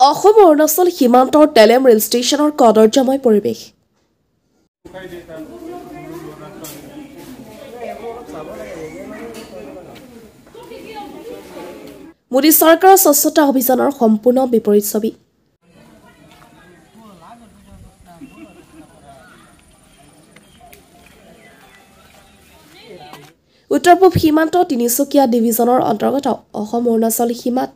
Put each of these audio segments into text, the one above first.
অসম অৰুণাচল সীমান্তৰ টেলেম ৰেল ষ্টেচনৰ কদৰ্যময় পৰিৱেশ। মোদী চৰকাৰৰ স্বচ্ছতা অভিযানৰ সম্পূৰ্ণ বিপৰীত ছবি। উত্তৰ পূব সীমান্ত তিনিচুকীয়া ডিভিজনৰ অন্তৰ্গত অসম অৰুণাচল সীমাত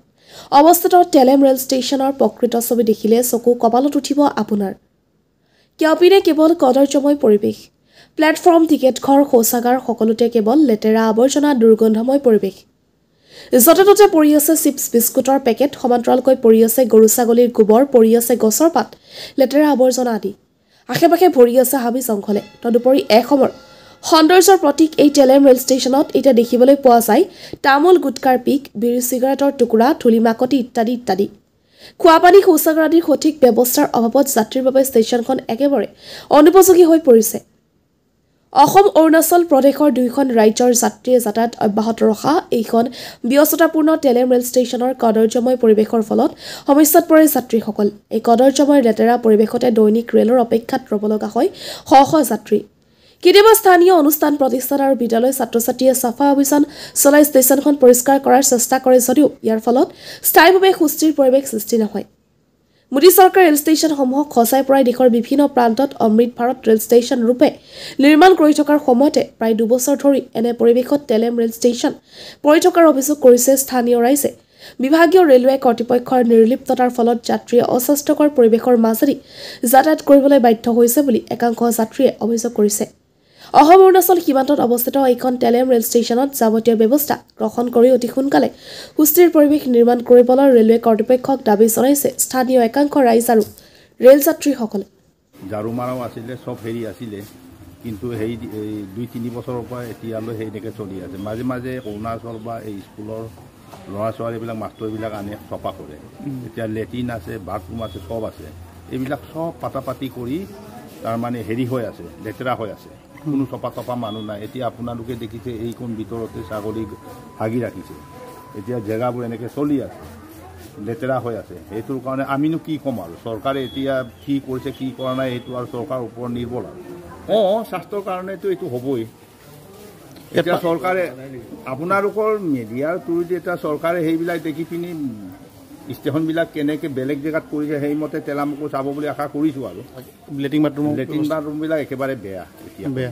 অৱস্থিত টেলেম ৰেল ষ্টেচনৰ প্ৰকৃত ছবি দেখিলে চকু কপালত উঠিব আপোনাৰ। কিয়পিনে কেৱল কদৰ্যময় পৰিৱেশ, প্লেটফৰ্ম, টিকেট ঘৰ, শৌচাগাৰ সকলোতে কেৱল লেতেৰা আৱৰ্জনা, দুৰ্গন্ধময় পৰিৱেশ। য'তে ত'তে পৰি আছে চিপছ বিস্কুটৰ পেকেট, সমান্তৰালকৈ পৰি আছে গৰু ছাগলীৰ গোবৰ, পৰি আছে গছৰ পাত, লেতেৰা আৱৰ্জনা আদি। আশে পাশে ভৰি আছে হাবি জংঘলে। তদুপৰি এসময়ৰ সৌন্দৰ্যৰ প্ৰতীক এই টেলেম ৰেল ষ্টেচনত এতিয়া দেখিবলৈ পোৱা যায় তামোল, গুটকাৰ পিক, বিড়ি, চিগাৰেটৰ টুকুৰা, ধূলি মাকতি ইত্যাদি ইত্যাদি। খোৱাপানী, শৌচাগাৰ আদিৰ সঠিক ব্যৱস্থাৰ অভাৱত যাত্ৰীৰ বাবে ষ্টেচনখন একেবাৰে অনুপযোগী হৈ পৰিছে। অসম অৰুণাচল প্ৰদেশৰ দুয়োখন ৰাজ্যৰ যাত্ৰীয়ে যাতায়াত অব্যাহত ৰখা এইখন ব্যস্ততাপূৰ্ণ টেলেম ৰেল ষ্টেচনৰ কদৰ্যময় পৰিৱেশৰ ফলত সমস্যাত পৰে যাত্ৰীসকল। এই কদৰ্যময় লেতেৰা পৰিৱেশতে দৈনিক ৰেলৰ অপেক্ষাত ৰ'ব লগা হয় শ শ যাত্ৰী। কেতিয়াবা স্থানীয় অনুষ্ঠান, প্ৰতিষ্ঠান আৰু বিদ্যালয় ছাত্ৰ ছাত্ৰীয়ে চাফা অভিযান চলাই ষ্টেচনখন পৰিষ্কাৰ কৰাৰ চেষ্টা কৰে যদিও ইয়াৰ ফলত স্থায়ীভাৱে সুস্থিৰ পৰিৱেশ সৃষ্টি নহয়। মোদী চৰকাৰে ৰেল ষ্টেচনসমূহক সজাই পৰাই দেশৰ বিভিন্ন প্ৰান্তত অমৃত ভাৰত ৰেল ষ্টেচন ৰূপে নিৰ্মাণ কৰি থকাৰ সময়তে প্ৰায় 2 বছৰ ধৰি এনে পৰিৱেশত টেলেম ৰেল ষ্টেচন পৰি থকাৰ অভিযোগ কৰিছে স্থানীয় ৰাইজে। বিভাগীয় ৰেলৱে কৰ্তৃপক্ষৰ নিৰ্লিপ্ততাৰ ফলত যাত্ৰীয়ে অস্বাস্থ্যকৰ পৰিৱেশৰ মাজেদি যাতায়াত কৰিবলৈ বাধ্য হৈছে বুলি একাংশ যাত্ৰীয়ে অভিযোগ কৰিছে। অসম অৰুণাচল সীমান্তত অৱস্থিত এইখন টেলেম ৰেল ষ্টেচনত যাৱতীয় ব্যৱস্থা গ্ৰহণ কৰি অতি সোনকালে সুস্থিৰ পৰিৱেশ নিৰ্মাণ কৰিবলৈ ৰেলৱে কৰ্তৃপক্ষক দাবী জনাইছে স্থানীয় একাংশ ৰাইজ আৰু ৰেল যাত্ৰীসকলে। ঝাৰু মাৰাও আছিলে, চব হেৰি আছিলে, কিন্তু সেই 2-3 বছৰৰ পৰা এতিয়ালৈ সেইনেকৈ চলি আছে। মাজে মাজে অৰুণাচল বা এই স্কুলৰ ল'ৰা ছোৱালীবিলাক মাষ্টৰবিলাক আনে চফা কৰে। এতিয়া লেট্ৰিন আছে, বাথৰুম আছে, চব আছে। এইবিলাক চব পাতি কৰি তাৰমানে হেৰি হৈ আছে, লেতেৰা হৈ আছে। কোনো চফা মানুহ নাই। এতিয়া আপোনালোকে দেখিছে এইখন ভিতৰতে ছাগলী হাগি ৰাখিছে। এতিয়া জেগাবোৰ এনেকৈ চলি আছে, লেতেৰা হৈ আছে। সেইটোৰ কাৰণে আমিনো কি ক'ম আৰু, চৰকাৰে এতিয়া কি কৰিছে কি কৰা নাই এইটো আৰু চৰকাৰৰ ওপৰত নিৰ্ভৰ আৰু। স্বাস্থ্যৰ কাৰণেতো এইটো হ'বই। এতিয়া চৰকাৰে আপোনালোকৰ মিডিয়াৰ থ্ৰুদি এতিয়া চৰকাৰে সেইবিলাক দেখি পিনি ষ্টেচনবিলাক কেনেকৈ বেলেগ জেগাত কৰিছে সেইমতে তেলামুকো চাব বুলি আশা কৰিছোঁ আৰু। লেট্ৰিন বাথৰুমবিলাক একেবাৰে বেয়া। এতিয়া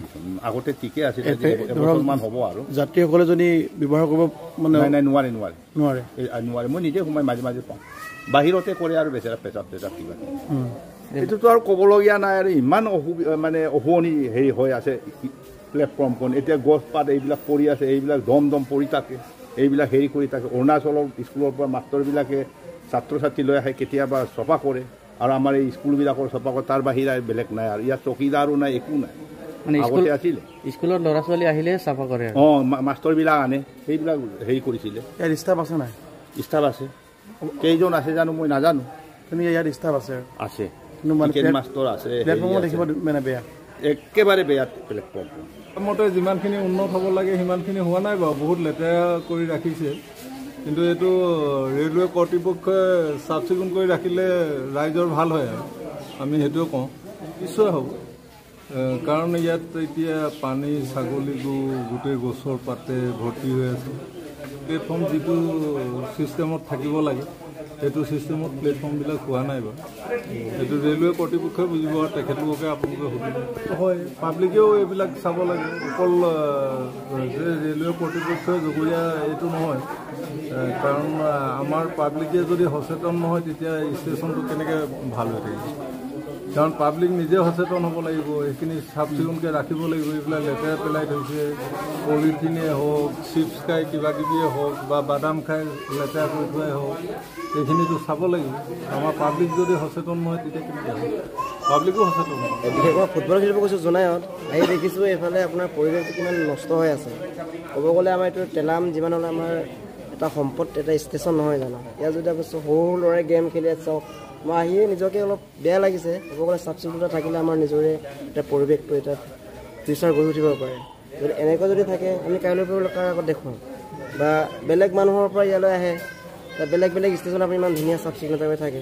আগতে ঠিকে আছিলে, এবছৰমান হ'ব আৰু। যাত্ৰীসকলে যদি ব্যৱহাৰ কৰিব মানে নাই নোৱাৰে। মই নিজে সোমাই মাজে মাজে পাওঁ, বাহিৰতে কৰে আৰু বেচেৰা পেচাব কিবা। এইটোতো আৰু ক'বলগীয়া নাই আৰু। ইমান অশুৱনি হেৰি হৈ আছে প্লেটফৰ্মখন। এতিয়া গছ পাত এইবিলাক পৰি আছে, এইবিলাক দম পৰি থাকে, এইবিলাক হেৰি কৰি থাকে। অৰুণাচলৰ স্কুলৰ পৰা মাষ্টৰবিলাকে ছাত্ৰ ছাত্ৰী লৈ আহে, কেতিয়াবা চফা কৰে আৰু আমাৰ এই স্কুলবিলাকৰ চফা কৰে। তাৰ বাহিৰে বেলেগ নাই আৰু। ইয়াত চকীদাৰো নাই, একো নাই। আগতে আছিলে স্কুলত ল'ৰা ছোৱালী আহিলে চাফা কৰে। মাষ্টৰবিলাক আনে, সেইবিলাক হেৰি কৰিছিলে। ইয়াত ষ্টাফ আছে নাই? ষ্টাফ আছে। কেইজন আছে জানো মই নাজানো, কিন্তু ইয়াত ষ্টাফ আছে। কিন্তু মাষ্টৰ আছে। দেখিব মানে বেয়া, একেবাৰে বেয়া প্লেটফৰ্ম। মতে যিমানখিনি উন্নত হ'ব লাগে সিমানখিনি হোৱা নাই বাৰু। বহুত লেতেৰা কৰি ৰাখিছে, কিন্তু এইটো ৰেলৱে কৰ্তৃপক্ষই চাফ চিকুণ কৰি ৰাখিলে ৰাইজৰ ভাল হয় আৰু আমি সেইটোৱে কওঁ। নিশ্চয় হ'ব, কাৰণ ইয়াত এতিয়া পানী, ছাগলী গু গোটেই গছৰ পাতে ভৰ্তি হৈ আছে। প্লেটফৰ্ম যিটো ছিষ্টেমত থাকিব লাগে সেইটো ছিষ্টেমত প্লেটফৰ্মবিলাক হোৱা নাই বাৰু। সেইটো ৰেলৱে কৰ্তৃপক্ষই বুজিব আৰু তেখেতলোকে আপোনালোকে সুধিব। হয়, পাব্লিকেও এইবিলাক চাব লাগে। অকল যে ৰেলৱে কৰ্তৃপক্ষই জগৰীয়া এইটো নহয়, কাৰণ আমাৰ পাব্লিকে যদি সচেতন নহয় তেতিয়া ষ্টেচনটো কেনেকৈ ভাল হৈ থাকিব। কাৰণ পাব্লিক নিজে সচেতন হ'ব লাগিব, এইখিনি চাফ চিকুণকৈ ৰাখিব লাগিব। এইবিলাক লেতেৰা পেলাই থৈছে, পলিথিনেই হওক, চিপছ খাই কিবা কিবিয়ে হওক বা বাদাম খাই লেতেৰা কৰি থোৱাই হওক, এইখিনিতো চাব লাগিব। আমাৰ পাব্লিক যদি সচেতন নহয় তেতিয়া কেনেকৈ হ'ব? পাব্লিকো সচেতন হ'ব। বিশেষকৈ ফুটবল খেলিব গৈছোঁ জোনাইত, আহি দেখিছোঁ এইফালে আপোনাৰ পৰিৱেশটো কিমান নষ্ট হৈ আছে। ক'ব গ'লে আমাৰ এইটো টেলাম যিমান হ'লে আমাৰ এটা সম্পদ, এটা ষ্টেচন নহয় জানো। ইয়াত যদি আপুনি সৰু ল'ৰাই গেম খেলি চাওক, মই আহিয়ে নিজকে অলপ বেয়া লাগিছে। ক'ব গ'লে চাফ চিকুণতা থাকিলে আমাৰ নিজৰে এটা পৰিৱেশটো এটা ফিউচাৰ গঢ়ি উঠিব পাৰে। যদি এনেকৈ যদি থাকে আমি কাইলৈ পৰহিলৈ কাৰ আগত দেখুৱাম বা বেলেগ মানুহৰ পৰা ইয়ালৈ আহে বেলেগ বেলেগ ষ্টেচন আপুনি ইমান ধুনীয়া চাফ চিকুণতাকৈ থাকে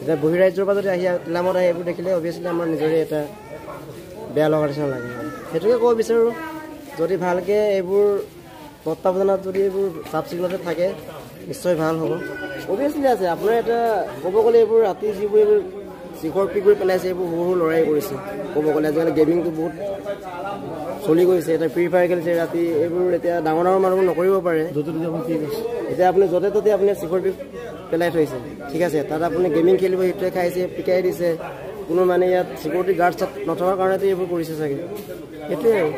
এতিয়া বহিৰাজ্যৰ পৰা যদি আহি টেলামত আহি এইবোৰ দেখিলে অভিয়াছলি আমাৰ নিজৰে এটা বেয়া লগা নিচিনা লাগে সেইটোকে ক'ব বিচাৰোঁ যদি ভালকৈ এইবোৰ তত্বাৱধানত যদি এইবোৰ চাফ চিকুণতে থাকে নিশ্চয় ভাল হ'ব অভিয়াছলি আছে আপোনাৰ এটা ক'ব গ'লে এইবোৰ ৰাতি যিবোৰ এইবোৰ শিখৰ পিগুৰি পেলাইছে এইবোৰ সৰু সৰু ল'ৰাই কৰিছে ক'ব গ'লে আজিকালি গেমিংটো বহুত চলি গৈছে এতিয়া ফ্ৰী ফায়াৰ খেলিছে ৰাতি এইবোৰ এতিয়া ডাঙৰ ডাঙৰ মানুহবোৰ নকৰিব পাৰে এতিয়া আপুনি য'তে ত'তে আপুনি শিখৰ পিক পেলাই থৈছে ঠিক আছে তাত আপুনি গেমিং খেলিব সেইটোৱে খাইছে পিকাই দিছে কোনো মানে ইয়াত চিকিউৰিটি গাৰ্ড নথকাৰ কাৰণেতো এইবোৰ কৰিছে চাগে সেইটোৱে আৰু